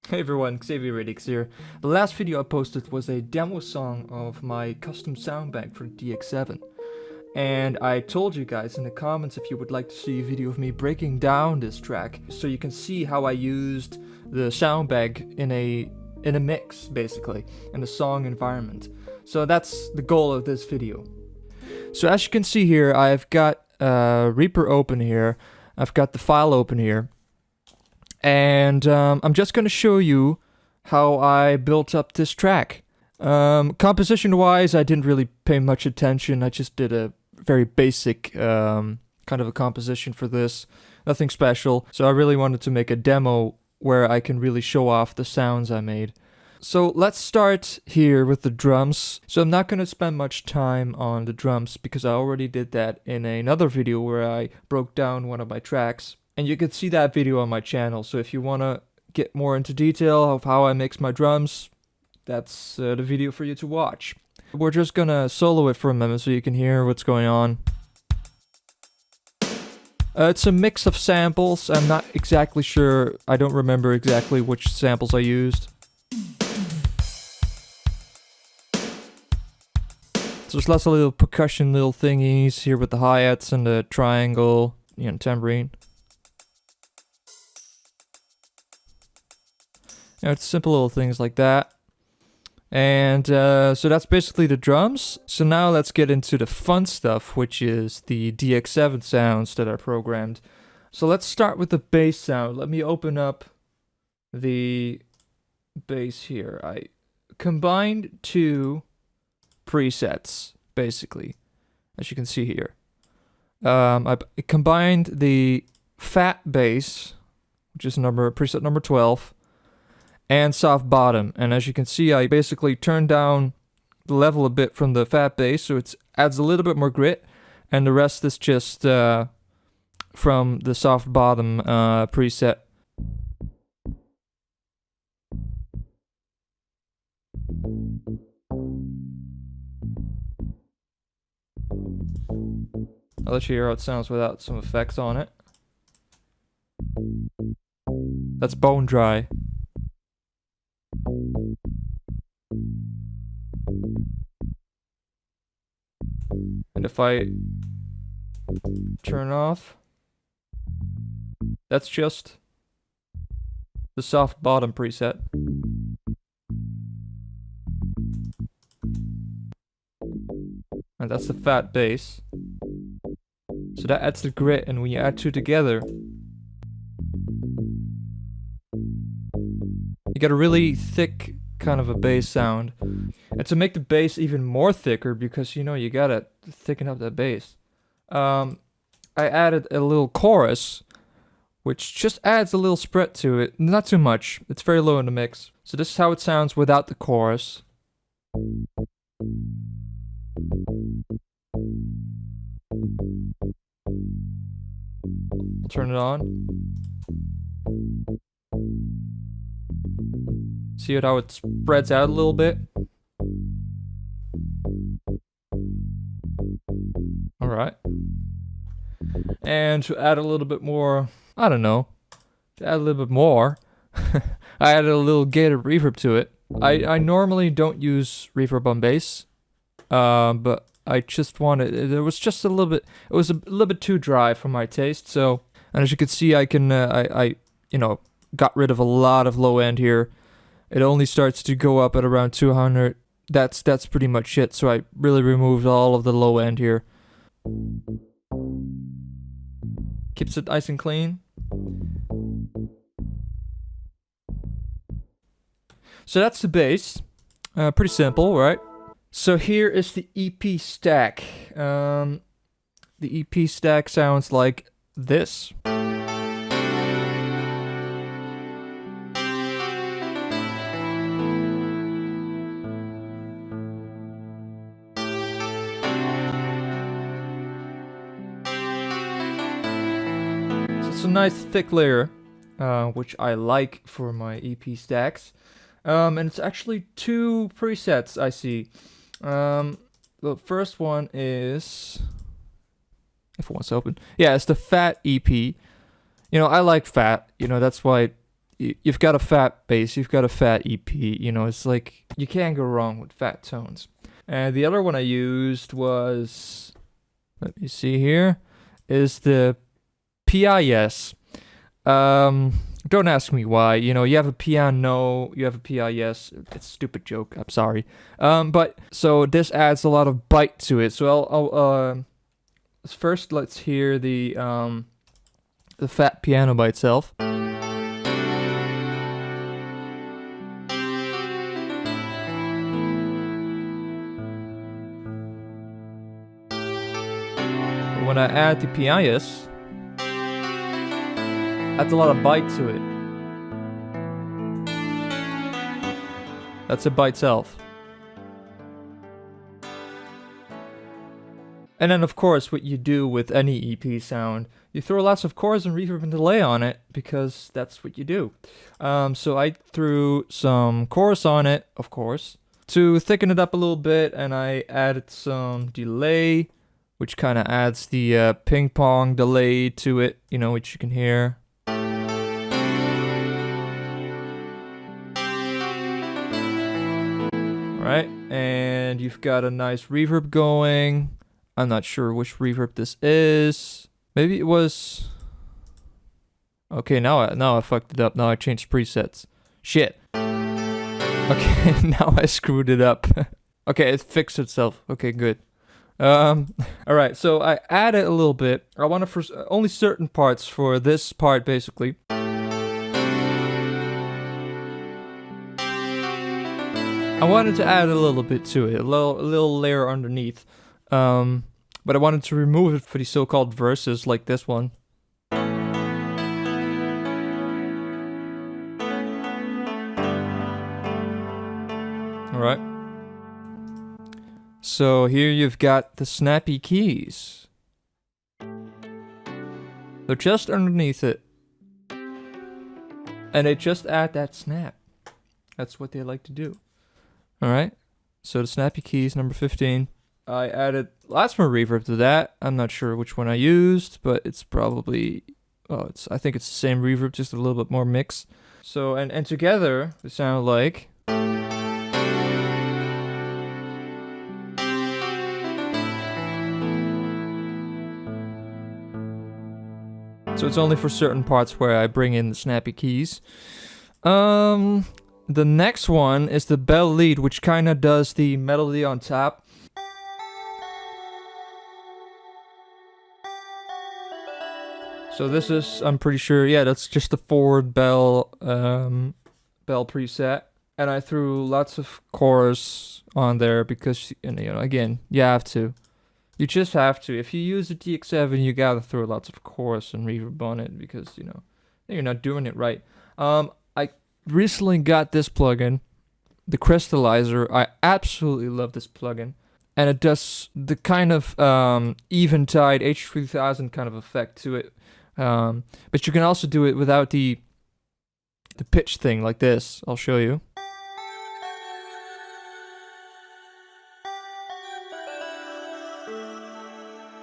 Hey everyone, Xavier Radix here. The last video I posted was a demo song of my custom soundbank for DX7. And I told you guys in the comments if you would like to see a video of me breaking down this track so you can see how I used the soundbank in a mix, basically, in a song environment. So that's the goal of this video. So as you can see here, I've got Reaper open here. I've got the file open here. And I'm just going to show you how I built up this track. Composition-wise, I didn't really pay much attention. I just did a very basic kind of a composition for this. Nothing special. So I really wanted to make a demo where I can really show off the sounds I made. So let's start here with the drums. So I'm not going to spend much time on the drums because I already did that in another video where I broke down one of my tracks. And you can see that video on my channel, so if you want to get more into detail of how I mix my drums, that's the video for you to watch. We're just gonna solo it for a minute so you can hear what's going on. It's a mix of samples. I'm not exactly sure, I don't remember exactly which samples I used. So there's lots of little percussion little thingies here with the hi-hats and the triangle, tambourine. It's simple little things like that. And so that's basically the drums. So now let's get into the fun stuff, which is the DX7 sounds that I programmed. So let's start with the bass sound. Let me open up the bass here. I combined two presets, basically, as you can see here. I combined the fat bass, which is preset number 12, and soft bottom, and as you can see I basically turned down the level a bit from the fat bass so it adds a little bit more grit, and the rest is just from the soft bottom preset. I'll let you hear how it sounds without some effects on it. That's bone dry. And if I turn off, that's just the soft bottom preset. And that's the fat bass. So that adds the grit, and when you add two together, you get a really thick kind of a bass sound. And to make the bass even more thicker, because you gotta thicken up that bass, I added a little chorus, which just adds a little spread to it. Not too much, it's very low in the mix. So this is how it sounds without the chorus. I'll turn it on. See how it spreads out a little bit? Alright. And to add a little bit more, I don't know, to add a little bit more, I added a little gated reverb to it. I normally don't use reverb on bass, but I just wanted, it was just a little bit, it was a little bit too dry for my taste, so, and as you can see I can, I got rid of a lot of low end here. It only starts to go up at around 200. That's pretty much it. So I really removed all of the low end here. Keeps it nice and clean. So that's the bass. Pretty simple, right? So here is the EP stack. The EP stack sounds like this. It's a nice thick layer, which I like for my EP stacks. And it's actually two presets I see. The first one is, if it wants to open, yeah, it's the fat EP. I like fat. That's why you've got a fat bass, you've got a fat EP, you know, it's like, you can't go wrong with fat tones. And the other one I used was, let me see here, is the PIS. Don't ask me why, you know, you have a piano, you have a PIS, it's a stupid joke, I'm sorry. But, so this adds a lot of bite to it, so I'll first let's hear the fat piano by itself. When I add the PIS, adds a lot of bite to it. That's it by itself. And then of course what you do with any EP sound, you throw lots of chorus and reverb and delay on it, because that's what you do. So I threw some chorus on it, of course, to thicken it up a little bit, and I added some delay, which kind of adds the ping pong delay to it, you know, which you can hear. Alright, and you've got a nice reverb going. I'm not sure which reverb this is. Maybe it was... Okay, now I fucked it up. Now I changed presets. Shit. Okay, now I screwed it up. Okay, it fixed itself. Okay, good. Alright, so I added a little bit. I want to first only certain parts for this part, basically. I wanted to add a little bit to it, a little layer underneath. But I wanted to remove it for the so-called verses like this one. Alright. So here you've got the snappy keys. They're just underneath it. And they just add that snap. That's what they like to do. Alright. So the snappy keys, number 15. I added lots more reverb to that. I'm not sure which one I used, but it's probably... Oh, I think it's the same reverb, just a little bit more mix. So, and together, they sound like... So it's only for certain parts where I bring in the snappy keys. The next one is the bell lead, which kind of does the melody on top. So this is, I'm pretty sure, yeah, that's just the forward bell preset. And I threw lots of chorus on there because, you know, again, you have to. You just have to. If you use a DX7, you gotta throw lots of chorus and reverb on it because, you know, you're not doing it right. I recently got this plugin, the Crystallizer. I absolutely love this plugin. And it does the kind of Eventide H3000 kind of effect to it. But you can also do it without the pitch thing like this. I'll show you.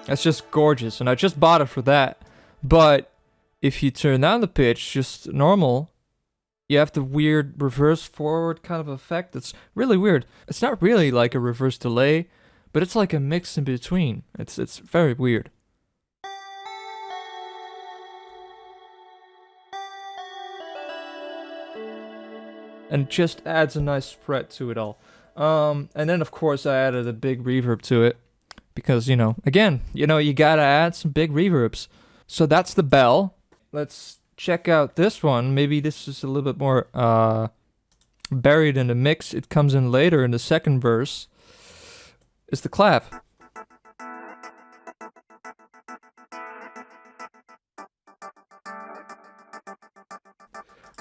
That's just gorgeous, and I just bought it for that. But if you turn down the pitch, just normal, you have the weird reverse forward kind of effect. It's really weird. It's not really like a reverse delay, but it's like a mix in between. It's very weird. And it just adds a nice spread to it all. And then of course I added a big reverb to it. Because, you know, again, you know, you gotta add some big reverbs. So that's the bell. Let's check out this one. Maybe this is a little bit more buried in the mix. It comes in later in the second verse. It's the clap.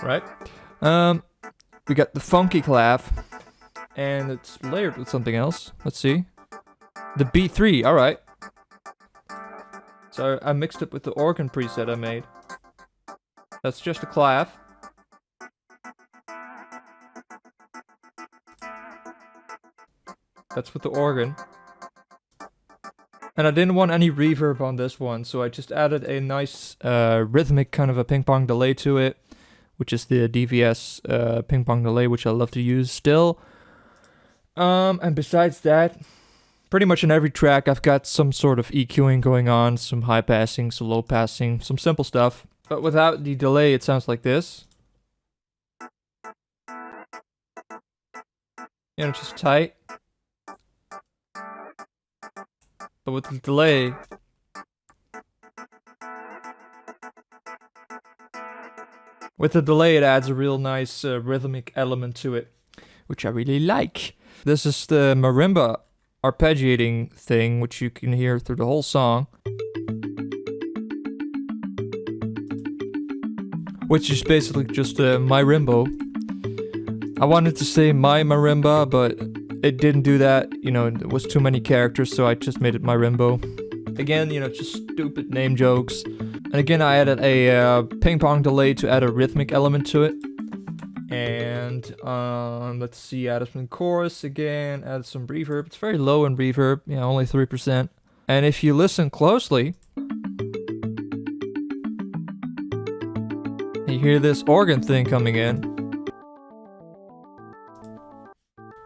Right? We got the funky clap. And it's layered with something else. Let's see. The B3, alright. So I mixed it with the organ preset I made. That's just a clap. That's with the organ. And I didn't want any reverb on this one, so I just added a nice rhythmic kind of a ping pong delay to it. which is the DVS ping pong delay, which I love to use still. And besides that, pretty much in every track I've got some sort of EQing going on, some high passing, some low passing, some simple stuff. But without the delay, it sounds like this. You know, just tight. But with the delay, it adds a real nice rhythmic element to it, which I really like. This is the marimba arpeggiating thing, which you can hear through the whole song. Which is basically just my rimbo. I wanted to say my marimba, but it didn't do that. You know, it was too many characters, so I just made it my rimbo. Again, you know, just stupid name jokes. And again, I added a ping pong delay to add a rhythmic element to it. And let's see, added some chorus again, added some reverb. It's very low in reverb, you know, only 3%. And if you listen closely, you hear this organ thing coming in.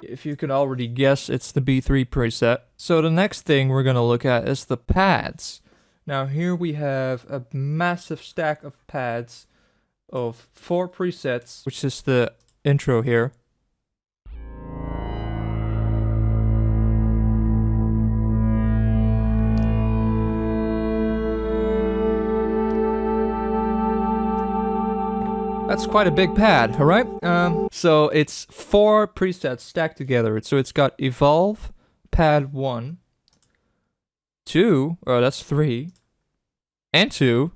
If you can already guess, it's the B3 preset. So the next thing we're gonna look at is the pads. Now here we have a massive stack of pads of 4 presets, which is the intro here. That's quite a big pad, alright? So it's 4 presets stacked together. So it's got Evolve, pad 1, 2, oh that's 3, and 2,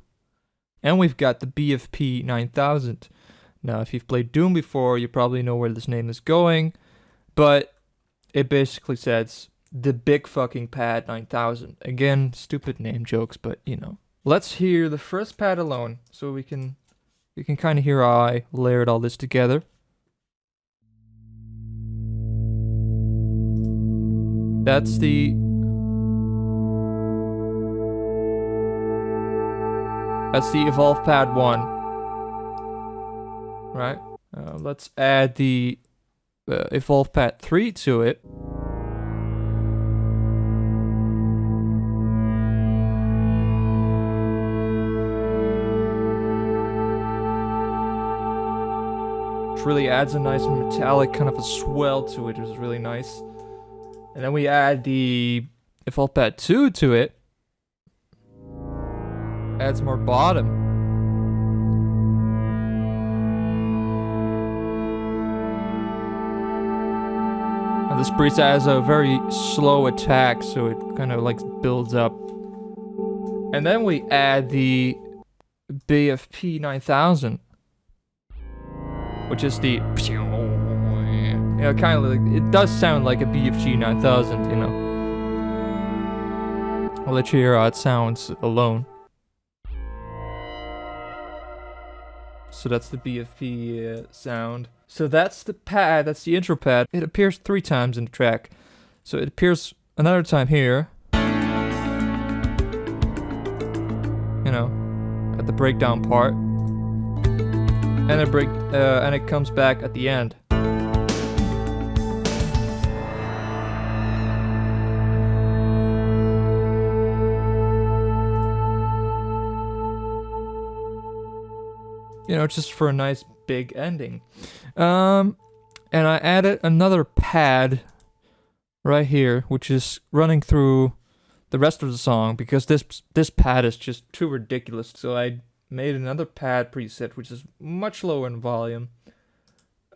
and we've got the BFP 9000. Now if you've played Doom before, you probably know where this name is going, but it basically says the big fucking pad 9000. Again, stupid name jokes, but you know. Let's hear the first pad alone, so we can kind of hear how I layered all this together. That's the Evolve pad 1. Right? Let's add the Evolve pad 3 to it. Really adds a nice metallic kind of a swell to it. It's really nice. And then we add the Evolve pad 2 to it. Adds more bottom. And this preset has a very slow attack, so it kind of like builds up. And then we add the BFP 9000. Which is the, you know, kind of like, it does sound like a BFG 9000, you know. I'll let you hear how it sounds alone. So that's the BFP sound. So that's the pad, that's the intro pad. It appears 3 times in the track. So it appears another time here. You know, at the breakdown part. And it comes back at the end. You know, just for a nice big ending. And I added another pad right here, which is running through the rest of the song because this pad is just too ridiculous. So I made another pad preset, which is much lower in volume.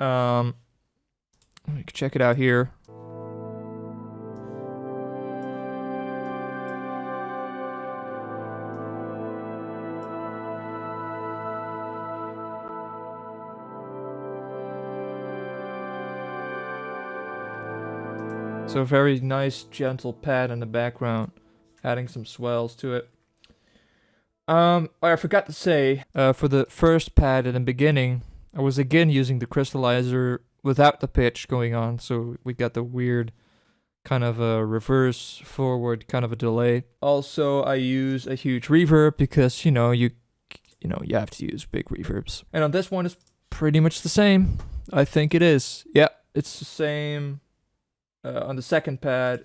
You can check it out here. So a very nice, gentle pad in the background, adding some swells to it. I forgot to say, for the first pad in the beginning, I was again using the crystallizer without the pitch going on, so we got the weird kind of a reverse forward kind of a delay. Also, I use a huge reverb because, you know, you have to use big reverbs. And on this one, it's pretty much the same. I think it is. Yeah, it's the same. On the second pad,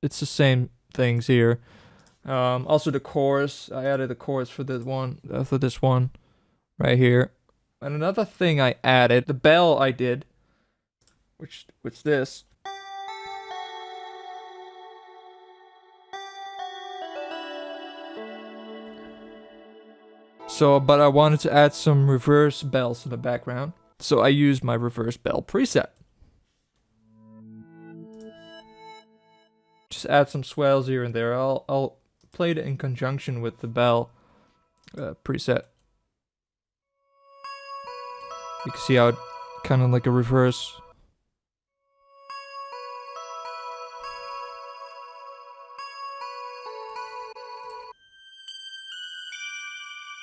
it's the same things here. Also the chorus, I added a chorus for this one, right here. And another thing I added, the bell I did, which this. So, but I wanted to add some reverse bells in the background. So I used my reverse bell preset. Just add some swells here and there. I'll play it in conjunction with the bell preset. You can see how it kind of like a reverse.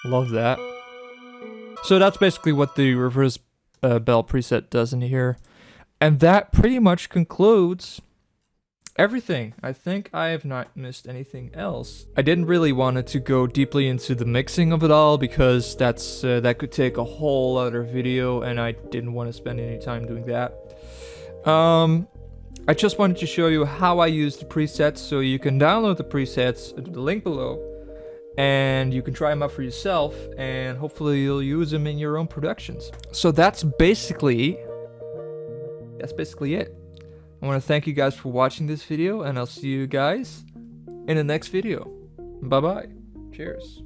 Love that. So that's basically what the reverse bell preset does in here. And that pretty much concludes everything. I think I have not missed anything else. I didn't really want to go deeply into the mixing of it all because that could take a whole other video and I didn't want to spend any time doing that. I just wanted to show you how I use the presets, so you can download the presets at the link below and you can try them out for yourself and hopefully you'll use them in your own productions. So that's basically it. I want to thank you guys for watching this video, and I'll see you guys in the next video. Bye bye. Cheers.